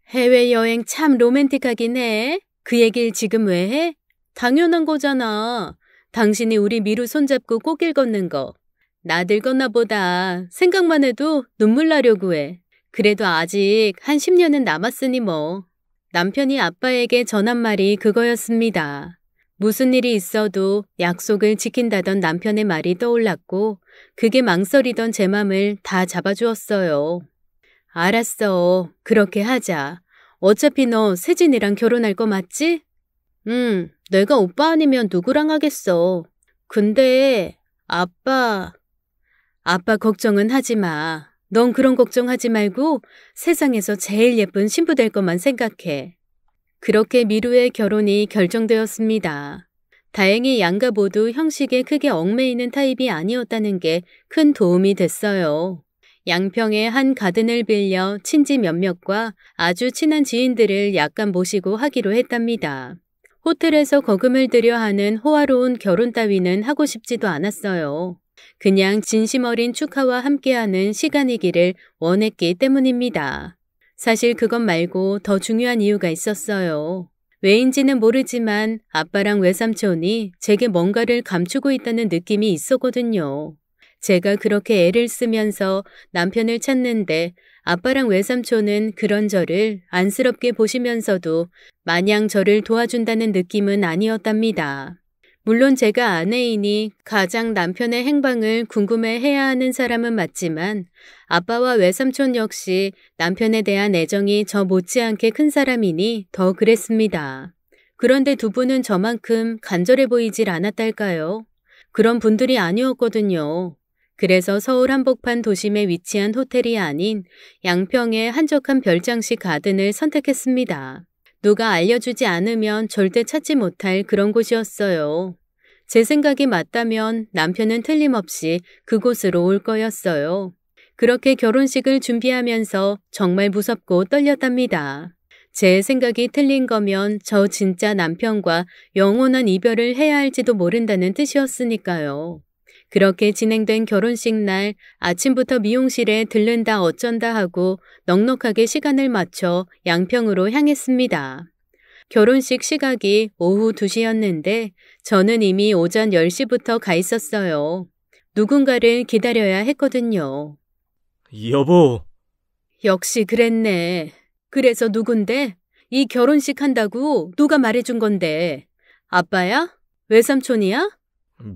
해외여행 참 로맨틱하긴 해. 그 얘기를 지금 왜 해? 당연한 거잖아. 당신이 우리 미루 손잡고 꽃길 걷는 거. 나 늙었나 보다. 생각만 해도 눈물 나려고 해. 그래도 아직 한 10년은 남았으니 뭐. 남편이 아빠에게 전한 말이 그거였습니다. 무슨 일이 있어도 약속을 지킨다던 남편의 말이 떠올랐고 그게 망설이던 제 맘을 다 잡아주었어요. 알았어. 그렇게 하자. 어차피 너 세진이랑 결혼할 거 맞지? 응. 내가 오빠 아니면 누구랑 하겠어. 근데 아빠 걱정은 하지 마. 넌 그런 걱정하지 말고 세상에서 제일 예쁜 신부 될 것만 생각해. 그렇게 미루의 결혼이 결정되었습니다. 다행히 양가 모두 형식에 크게 얽매이는 타입이 아니었다는 게 큰 도움이 됐어요. 양평의 한 가든을 빌려 친지 몇몇과 아주 친한 지인들을 약간 모시고 하기로 했답니다. 호텔에서 거금을 들여 하는 호화로운 결혼 따위는 하고 싶지도 않았어요. 그냥 진심 어린 축하와 함께하는 시간이기를 원했기 때문입니다. 사실 그것 말고 더 중요한 이유가 있었어요. 왜인지는 모르지만 아빠랑 외삼촌이 제게 뭔가를 감추고 있다는 느낌이 있었거든요. 제가 그렇게 애를 쓰면서 남편을 찾는데 아빠랑 외삼촌은 그런 저를 안쓰럽게 보시면서도 마냥 저를 도와준다는 느낌은 아니었답니다. 물론 제가 아내이니 가장 남편의 행방을 궁금해해야 하는 사람은 맞지만 아빠와 외삼촌 역시 남편에 대한 애정이 저 못지않게 큰 사람이니 더 그랬습니다. 그런데 두 분은 저만큼 간절해 보이질 않았달까요? 그런 분들이 아니었거든요. 그래서 서울 한복판 도심에 위치한 호텔이 아닌 양평의 한적한 별장식 가든을 선택했습니다. 누가 알려주지 않으면 절대 찾지 못할 그런 곳이었어요. 제 생각이 맞다면 남편은 틀림없이 그곳으로 올 거였어요. 그렇게 결혼식을 준비하면서 정말 무섭고 떨렸답니다. 제 생각이 틀린 거면 저 진짜 남편과 영원한 이별을 해야 할지도 모른다는 뜻이었으니까요. 그렇게 진행된 결혼식 날 아침부터 미용실에 들른다 어쩐다 하고 넉넉하게 시간을 맞춰 양평으로 향했습니다. 결혼식 시각이 오후 2시였는데 저는 이미 오전 10시부터 가 있었어요. 누군가를 기다려야 했거든요. 여보. 역시 그랬네. 그래서 누군데? 이 결혼식 한다고 누가 말해준 건데. 아빠야? 외삼촌이야?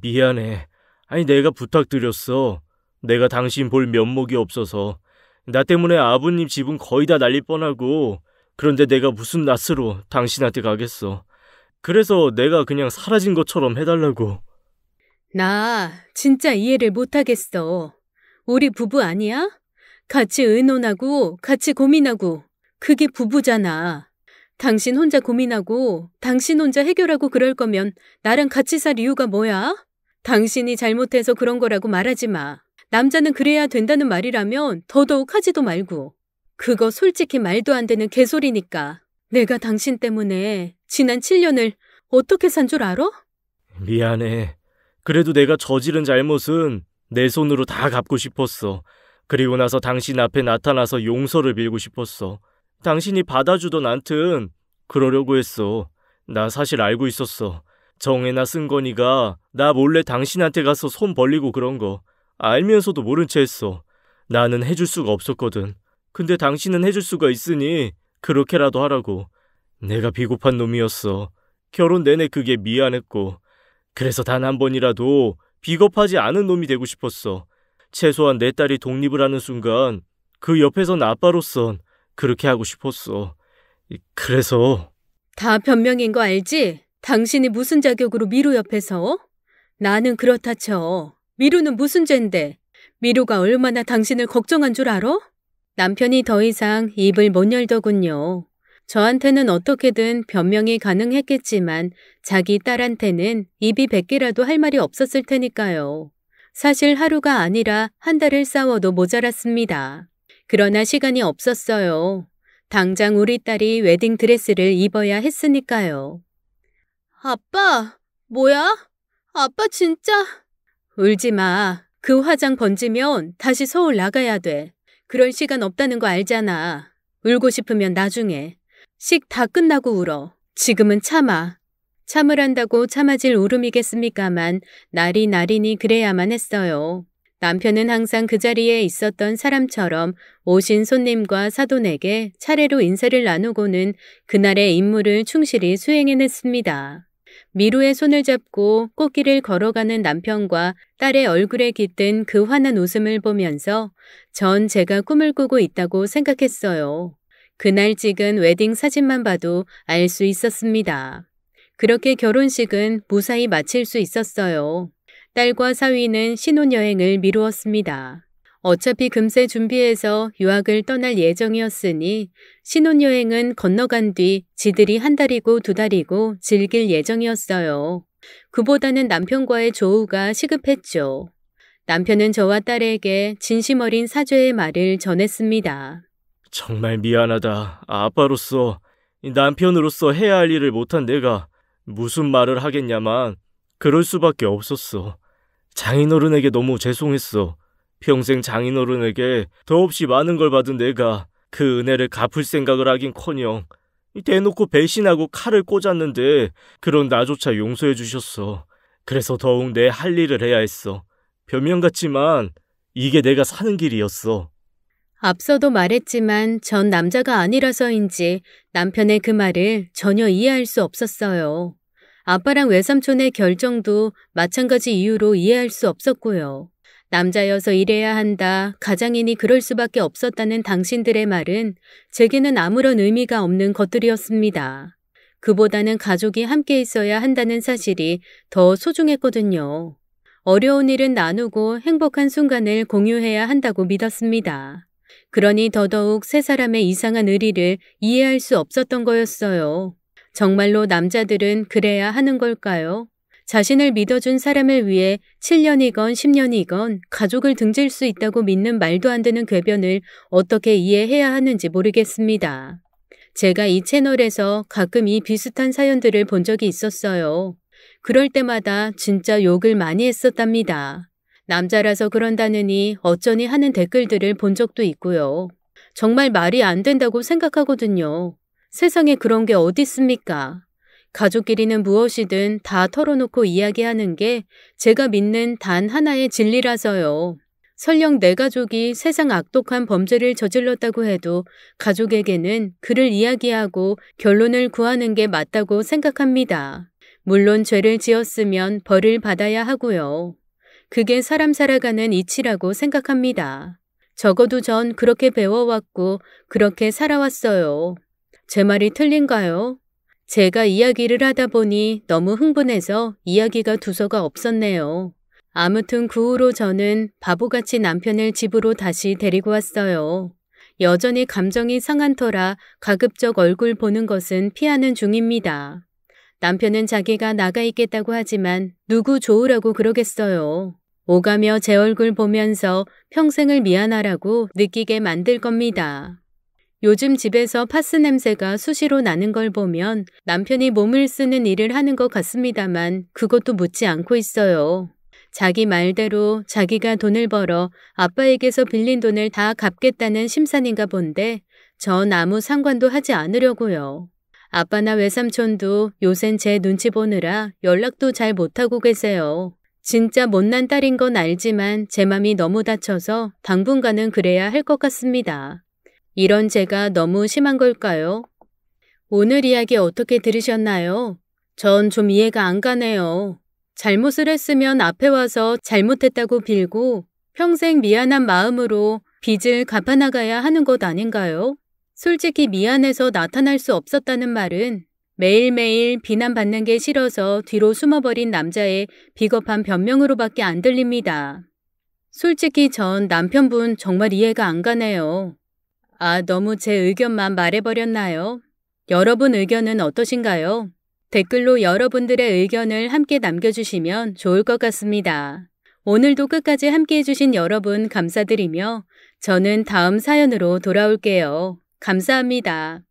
미안해. 아니 내가 부탁드렸어. 내가 당신 볼 면목이 없어서. 나 때문에 아버님 집은 거의 다 날릴 뻔하고 그런데 내가 무슨 낯으로 당신한테 가겠어. 그래서 내가 그냥 사라진 것처럼 해달라고. 나 진짜 이해를 못하겠어. 우리 부부 아니야? 같이 의논하고 같이 고민하고 그게 부부잖아. 당신 혼자 고민하고 당신 혼자 해결하고 그럴 거면 나랑 같이 살 이유가 뭐야? 당신이 잘못해서 그런 거라고 말하지 마. 남자는 그래야 된다는 말이라면 더더욱 하지도 말고. 그거 솔직히 말도 안 되는 개소리니까. 내가 당신 때문에 지난 7년을 어떻게 산 줄 알아? 미안해. 그래도 내가 저지른 잘못은 내 손으로 다 갚고 싶었어. 그리고 나서 당신 앞에 나타나서 용서를 빌고 싶었어. 당신이 받아주던 않든 그러려고 했어. 나 사실 알고 있었어. 정혜나 승건이가 나 몰래 당신한테 가서 손 벌리고 그런 거 알면서도 모른 채 했어. 나는 해줄 수가 없었거든. 근데 당신은 해줄 수가 있으니 그렇게라도 하라고. 내가 비겁한 놈이었어. 결혼 내내 그게 미안했고. 그래서 단 한 번이라도 비겁하지 않은 놈이 되고 싶었어. 최소한 내 딸이 독립을 하는 순간 그 옆에선 아빠로선 그렇게 하고 싶었어. 그래서... 다 변명인 거 알지? 당신이 무슨 자격으로 미루 옆에서? 나는 그렇다 쳐. 미루는 무슨 죄인데? 미루가 얼마나 당신을 걱정한 줄 알아? 남편이 더 이상 입을 못 열더군요. 저한테는 어떻게든 변명이 가능했겠지만 자기 딸한테는 입이 100개라도 할 말이 없었을 테니까요. 사실 하루가 아니라 한 달을 싸워도 모자랐습니다. 그러나 시간이 없었어요. 당장 우리 딸이 웨딩드레스를 입어야 했으니까요. 아빠, 뭐야? 아빠 진짜... 울지 마. 그 화장 번지면 다시 서울 나가야 돼. 그럴 시간 없다는 거 알잖아. 울고 싶으면 나중에. 식 다 끝나고 울어. 지금은 참아. 참으란다고 참아질 울음이겠습니까만 나리니 그래야만 했어요. 남편은 항상 그 자리에 있었던 사람처럼 오신 손님과 사돈에게 차례로 인사를 나누고는 그날의 임무를 충실히 수행해냈습니다. 미루의 손을 잡고 꽃길을 걸어가는 남편과 딸의 얼굴에 깃든 그 환한 웃음을 보면서 전 제가 꿈을 꾸고 있다고 생각했어요. 그날 찍은 웨딩 사진만 봐도 알 수 있었습니다. 그렇게 결혼식은 무사히 마칠 수 있었어요. 딸과 사위는 신혼여행을 미루었습니다. 어차피 금세 준비해서 유학을 떠날 예정이었으니 신혼여행은 건너간 뒤 지들이 한 달이고 두 달이고 즐길 예정이었어요. 그보다는 남편과의 조우가 시급했죠. 남편은 저와 딸에게 진심 어린 사죄의 말을 전했습니다. 정말 미안하다. 아빠로서, 남편으로서 해야 할 일을 못한 내가 무슨 말을 하겠냐만 그럴 수밖에 없었어. 장인어른에게 너무 죄송했어. 평생 장인어른에게 더없이 많은 걸 받은 내가 그 은혜를 갚을 생각을 하긴커녕 대놓고 배신하고 칼을 꽂았는데 그런 나조차 용서해 주셨어. 그래서 더욱 내 할 일을 해야 했어. 변명 같지만 이게 내가 사는 길이었어. 앞서도 말했지만 전 남자가 아니라서인지 남편의 그 말을 전혀 이해할 수 없었어요. 아빠랑 외삼촌의 결정도 마찬가지 이유로 이해할 수 없었고요. 남자여서 이래야 한다, 가장이니 그럴 수밖에 없었다는 당신들의 말은 제게는 아무런 의미가 없는 것들이었습니다. 그보다는 가족이 함께 있어야 한다는 사실이 더 소중했거든요. 어려운 일은 나누고 행복한 순간을 공유해야 한다고 믿었습니다. 그러니 더더욱 세 사람의 이상한 의리를 이해할 수 없었던 거였어요. 정말로 남자들은 그래야 하는 걸까요? 자신을 믿어준 사람을 위해 7년이건 10년이건 가족을 등질 수 있다고 믿는 말도 안 되는 궤변을 어떻게 이해해야 하는지 모르겠습니다. 제가 이 채널에서 가끔 이 비슷한 사연들을 본 적이 있었어요. 그럴 때마다 진짜 욕을 많이 했었답니다. 남자라서 그런다느니 어쩌니 하는 댓글들을 본 적도 있고요. 정말 말이 안 된다고 생각하거든요. 세상에 그런 게 어디 있습니까? 가족끼리는 무엇이든 다 털어놓고 이야기하는 게 제가 믿는 단 하나의 진리라서요. 설령 내 가족이 세상 악독한 범죄를 저질렀다고 해도 가족에게는 그를 이야기하고 결론을 구하는 게 맞다고 생각합니다. 물론 죄를 지었으면 벌을 받아야 하고요. 그게 사람 살아가는 이치라고 생각합니다. 적어도 전 그렇게 배워왔고 그렇게 살아왔어요. 제 말이 틀린가요? 제가 이야기를 하다 보니 너무 흥분해서 이야기가 두서가 없었네요. 아무튼 그 후로 저는 바보같이 남편을 집으로 다시 데리고 왔어요. 여전히 감정이 상한 터라 가급적 얼굴 보는 것은 피하는 중입니다. 남편은 자기가 나가 있겠다고 하지만 누구 좋으라고 그러겠어요. 오가며 제 얼굴 보면서 평생을 미안하라고 느끼게 만들 겁니다. 요즘 집에서 파스 냄새가 수시로 나는 걸 보면 남편이 몸을 쓰는 일을 하는 것 같습니다만 그것도 묻지 않고 있어요. 자기 말대로 자기가 돈을 벌어 아빠에게서 빌린 돈을 다 갚겠다는 심산인가 본데 전 아무 상관도 하지 않으려고요. 아빠나 외삼촌도 요샌 제 눈치 보느라 연락도 잘 못하고 계세요. 진짜 못난 딸인 건 알지만 제 맘이 너무 다쳐서 당분간은 그래야 할 것 같습니다. 이런 제가 너무 심한 걸까요? 오늘 이야기 어떻게 들으셨나요? 전 좀 이해가 안 가네요. 잘못을 했으면 앞에 와서 잘못했다고 빌고 평생 미안한 마음으로 빚을 갚아나가야 하는 것 아닌가요? 솔직히 미안해서 나타날 수 없었다는 말은 매일매일 비난받는 게 싫어서 뒤로 숨어버린 남자의 비겁한 변명으로밖에 안 들립니다. 솔직히 전 남편분 정말 이해가 안 가네요. 아, 너무 제 의견만 말해버렸나요? 여러분 의견은 어떠신가요? 댓글로 여러분들의 의견을 함께 남겨주시면 좋을 것 같습니다. 오늘도 끝까지 함께 해주신 여러분 감사드리며 저는 다음 사연으로 돌아올게요. 감사합니다.